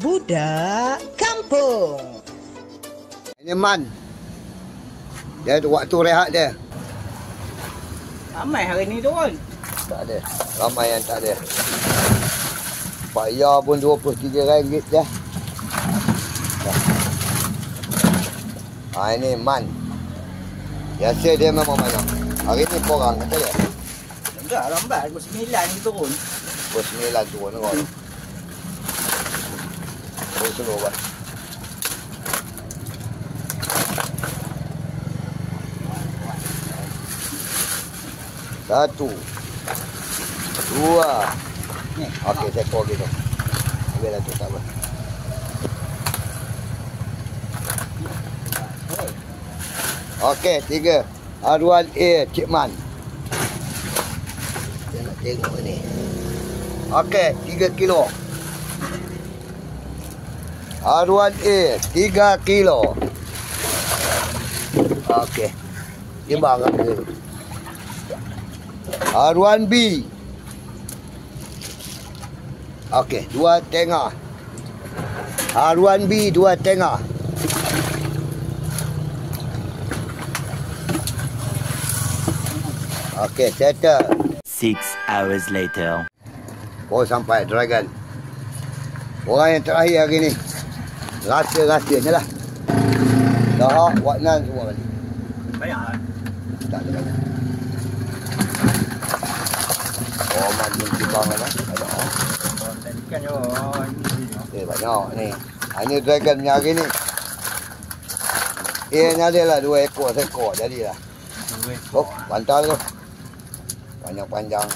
Budak Kampung. Ini Man. Dia ada waktu rehat dia. Ramai hari ni turun. Tak ada. Ramai yang tak ada. Pak Ya pun RM23 je. Ini Man. Biasa dia memang banyak. Hari ni korang kata dia. Enggak, lambat. Pukul 9 ni turun. Pukul 9 turun orang. Suruh buat. Satu. Dua. Okey, sekor gitu. Biarlah tu tak apa. Okey, 3. Arwan A. Cik Man. Dia nak tengok ni. Okey, 3 kilo. Arwan A 3 kilo. Okey. Timbang dulu. Arwan B. Okey, 2,5. Arwan B 2,5. Okey, settle. 6 hours later. Oh, sampai Dragon. Orang yang terakhir hari ni. Rahsia-rahsianya lah. Dah, Waknan semua kali. Banyak lah. Tak ada banyak. Oh, Man pun timbang lah. Ada. Ikan je. Banyak ni. Ini Dragon punya hari ni. Ni ada lah 2 ekor, sekor jadilah. Oh, bantal tu. Banyak panjang.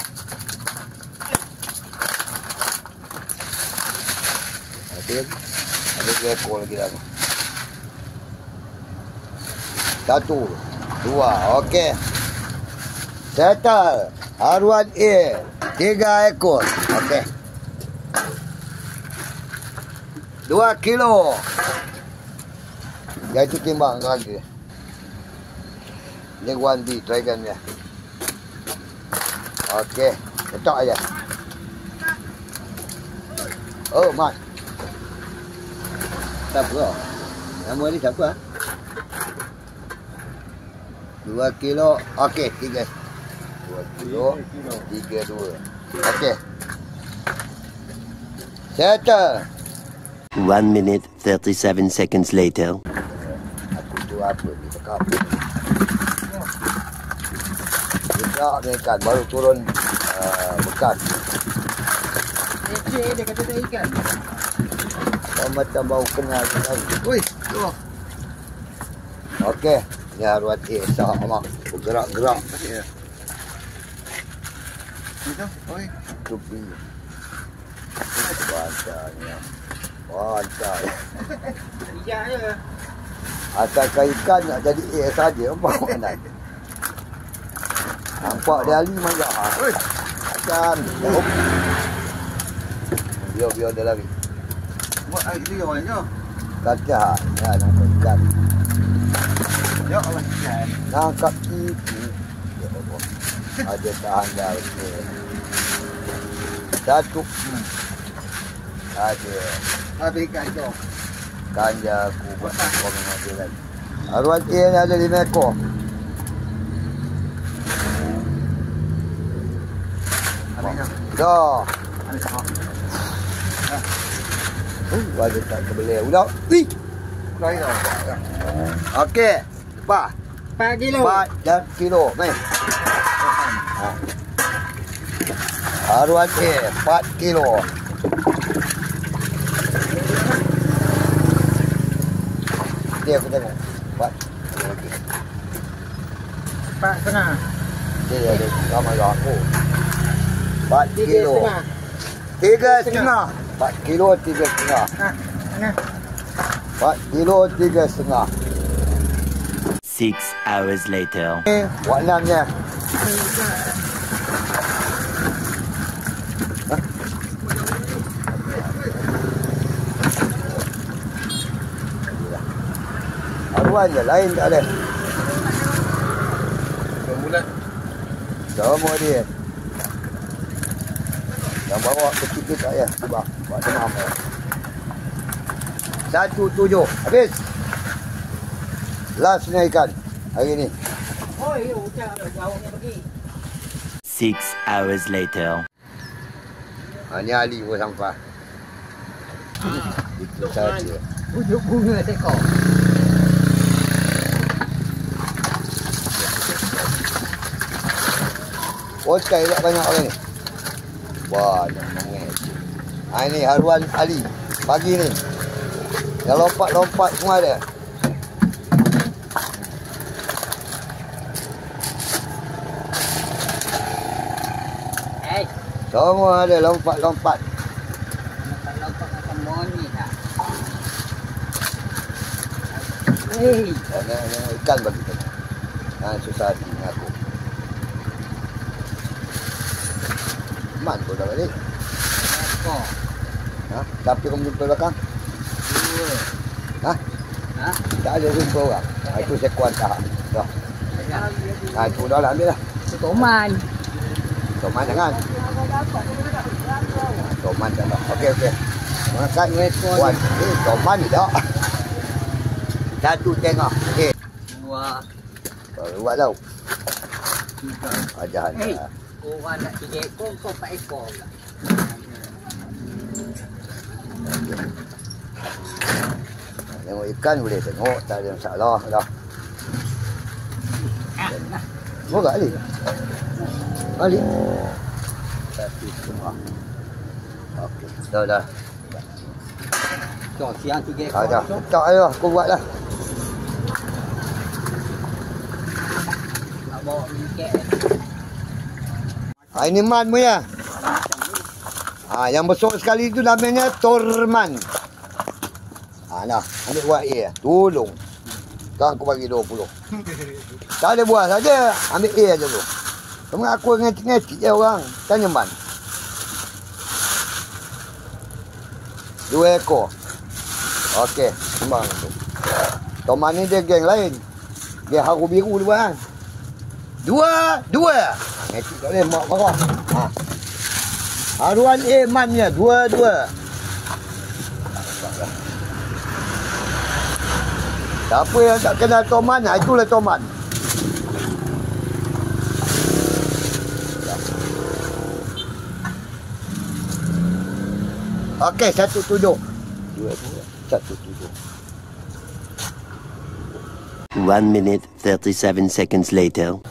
Ada 2 ekor lagi lah. 1, 2, okey. Settle. Arwan A 3 ekor. Okey. 2 kilo. Dia itu timbang lagi. Ni One B Dragon dia. Okey, letak aja. Oh, Mat. Siapa? Nama ni siapa? 2 kilo. Okey, 3. 2 kilo. 3, 2. Okey. Settle. 1 minute 37 seconds later. Aku tu apa ni cakap. Sekejap ni ikan baru turun bekas. Dia kata tak ikan. Macam bau kenal kan. Ui, tu. Okey, ni Arwan A sah amak bergerak-gerak. Ya. Itu, oi, tupi. Bantanya. Bantai. Ikan je. Asalkan ikan nak jadi A saja apa mana. Nampak dia ali banyak. Oi, ikan. Biar dia lari. Buat air dia orang je. Kacau. Ya, nampak ikan. Ya Allah ikan. Nangkap itu. Ya Allah. Ada tahan dah. Satu. Ada. Habis ikan tu. Kanja aku buat komen ada lagi. Arwan A ni ada 5 ekor. Habisnya. Dah. Ada sama. Ada tak kebelah. Udah. Ih. Baik dah. Okey. Lepas. 4 kilo. 4 kilo. Main. Arwan A 4 kilo. Dia aku tengok. 4. Okey. 4,5. Dia ada ramai aku. 4 kilo. 3,5. 4 kilo 3,5. Mana? 4 kilo 3,5. 6 hours later. Ni warnanya. Arwan je, lain tak ada. Bulan. Sama dia. Yang bawa kecil tak ya. Cuba. Buat demam. 17. Habis. Last punya ikan hari ni. Oh, ya, hujan jauhnya pergi. 6 hours later. Ni Ali pun sampai. Itu saja. Ujuk bunga tekor. Oh, sekali tak banyak orang ni. Wah, nak nangis. Ini haruan Ali. Pagi ni. Yang lompat-lompat semua ada. Semua ada lompat-lompat. Lompat macam moni dah. Hei. Ikan bagi kita. Susah hati dengan aku. Man pun dah balik. Apa? Siapa kamu jumpa belakang? Dua. Tak ada jumpa orang. Itu saya kuat tak. Dah. Itu dah lah ambil lah. Toman. Toman jangan. Toman jangan. Okey. Makan kuat. Toman ni tak. Satu tengah. Okey. Dua. Baru buat tau. Tiga. Ajaran. Orang nak 3 ekor, kau 4 ekor pula. Tengok ikan boleh tengok. Tak ada masalah dah. Moga Ali. Ali. Satu setengah. Okey. Dah. Jom, siang 3 ekor. Dah. Tak ada. Aku buat lah. Nak bawa minyak. Ini man punya. Yang besar sekali tu namanya Torman. Nah, ambil buat A. Tolong. Tak aku bagi 20. Tak ada buah saja. Ambil A aja tu. Cuma aku ngecik-ngecik je orang. Tanya man. 2 ekor. Okey, sembang tu. Torman ni dia geng lain. Dia haru biru dia buat kan. Dua. Ngecik tak boleh mak marah. Haruan A mannya 2. Siapa yang tak kenal Toman, itulah Toman. Okey, 17. 17. 1 minute 37 seconds later.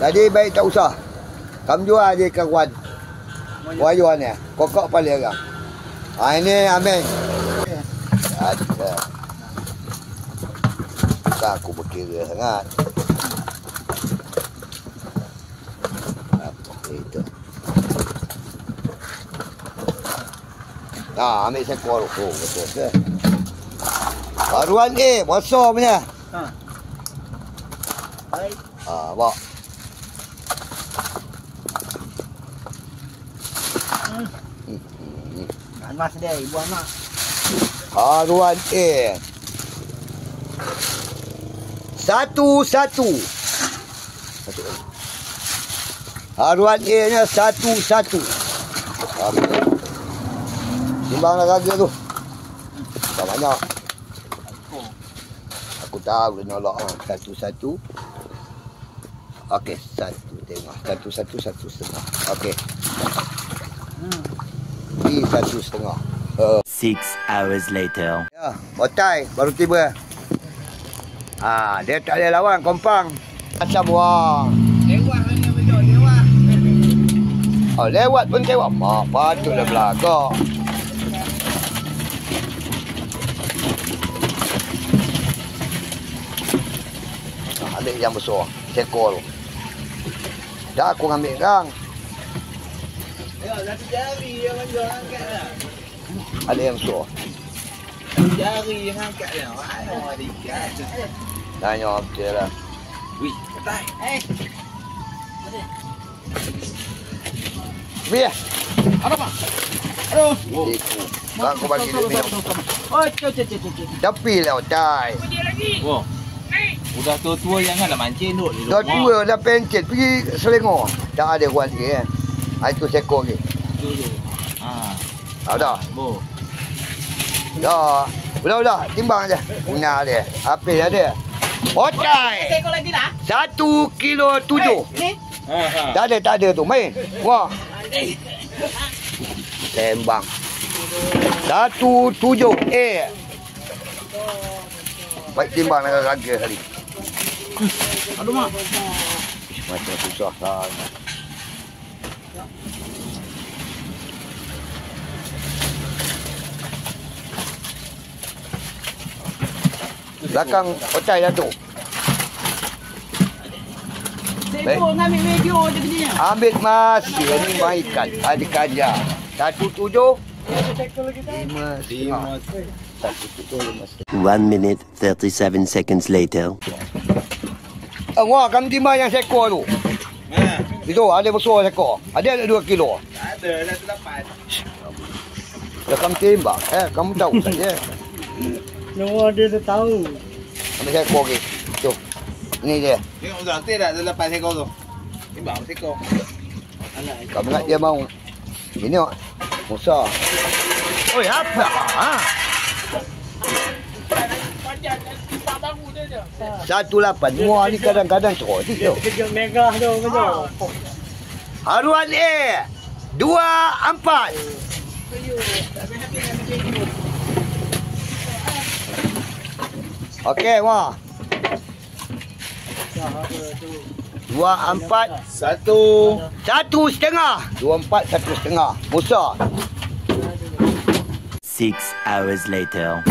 Tadi baik tak usah. Kamu jual je kawan. Wayuan ni. Kokok paling orang. Ini amin. Ada. Tak aku berkira sangat. Apa itu? Ambil seekor. Oh, betul ke? Haruan A, besar punya. Baik. Bawa. Panas dia, ibu anak. Haruan A. 1. Haruan A nya 1. Timbanglah harga tu. Tak banyak. Aku tahu dia nolak 1. Okey, 1 tengok. 1 setengah. Okey. Ini 1 setengah. 6 hours later. Ya, botai baru tiba. Dia tak boleh lawan kompang. Asam wah. Lewat mana betul, lewat. Lewat pun tewak. Mak patutlah belagak. Ambil yang besar. Sekor. Dah aku ambil kang. Ya, satu jari yang jual angkat lah. Ada yang besar. Jari yang angkat lah. Mana ada ikan. Tanya betul lah. Wih, ketai. Biar. Apa pak? Aduh. Iku. Aku bagi dia minum. Oh, cok. Tapi lah otai. Oh. Udah tua-tua janganlah mancing duk di Dah rumah. tua dah pencet pergi Selangor. Tak ada kuat lagi kan. Itu sekor ni. Tu. Tak dah. Bo. Dah. Udah. Timbang aja. Punya dia. Apel ada. Otai. Sekor lagi dah. 1 kilo 7. Ni. Tak ada tu. Main. Wah. Tembang. 1.7. Baik timbang dengan harga kali. Aduh mak. Macam susah sangat. Belakang otai jatuh. Sekor nak ambil video je begini. Ambil mas. Ini mainkan. Ada kaja. 1.7. 5. 1 minute 37 seconds later. Wah, kamu timbang yang sekor tu. Itu ada besar sekor. Ada 2 kilo. Ada, dah terdapat. Dah kamu timbang. Kamu tahu saja. Semua dia dah tahu. Ambil sekor lagi. Tu. Ini dia. Tengok dah, dah terdapat sekor tu. Timbang sekor. Kamu ingat dia mau. Ini Musa. Oi, apa? Ha? 18. Muah ni kadang-kadang terus tu. Kejut megah tu betul. Haruan A 24. Okey, wah. 24 1.5. 24 1.5. Musa. 6 hours later.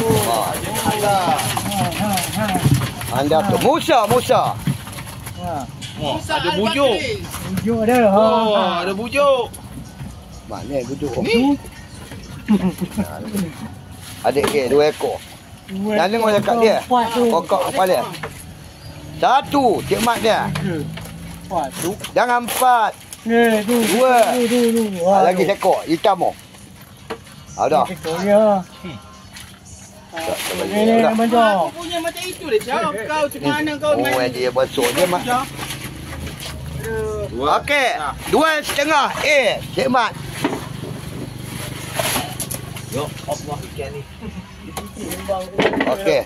Anda tu Musa. Ada bujuk. Kejut ada. Ada bujuk. Mana duduk ni? Adik dia 2 ekor. Dan tengok dekat dia. Pokok kepala. 1, Cik Mat dia. Jangan 4. Tu. 2. Lagi sekor hitam tu. Dah. Ya. Ini macam. Aku punya macam itu dia jawab kau macam mana kau main. Oh, dia besok dia mak. Okey. 2.5. Cik Mat. Yo, Allah ikan ni. Okey.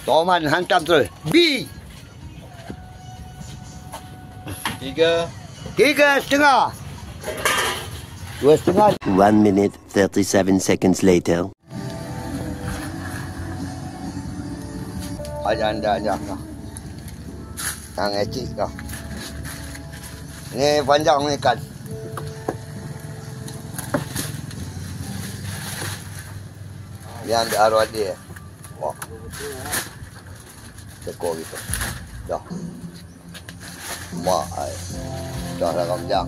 Toman hantam terus. B. 3. 3.5. 2.5. 1 minute 37 seconds later. Anda kau. Yang ecik kau. Ni panjang ni kan. Yang di arwah dia. Wah. Sekor gitu. Dah. Mak ai. Dah rakam jam.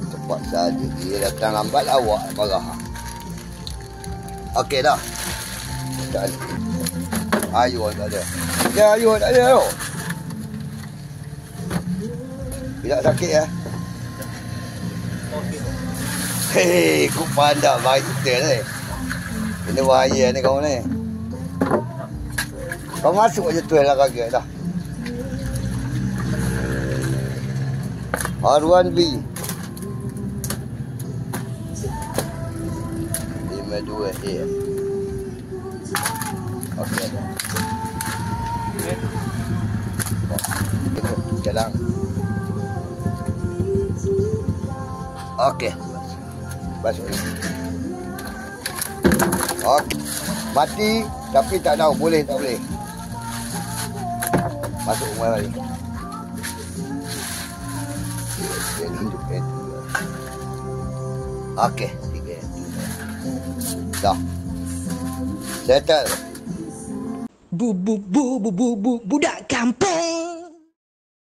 Cepat saja. Dia datang lambat awak marah. Okey dah. Tak ada. Ayuh tak ada. Ya ayuh tak ada tu. Tidak sakit ya. Hei, kau pandai baik betul ni. Ini bahaya ni kau ni. Kau masuk je tu lah kaki dah. Haruan B. 52 A. Okey. Jalan. Okey. Masuk. Okey. Mati tapi tak tahu boleh tak boleh. Masuk rumah lagi. Dia tunjuk itu. Okey, 3. Dah. Settle. Budak kampung.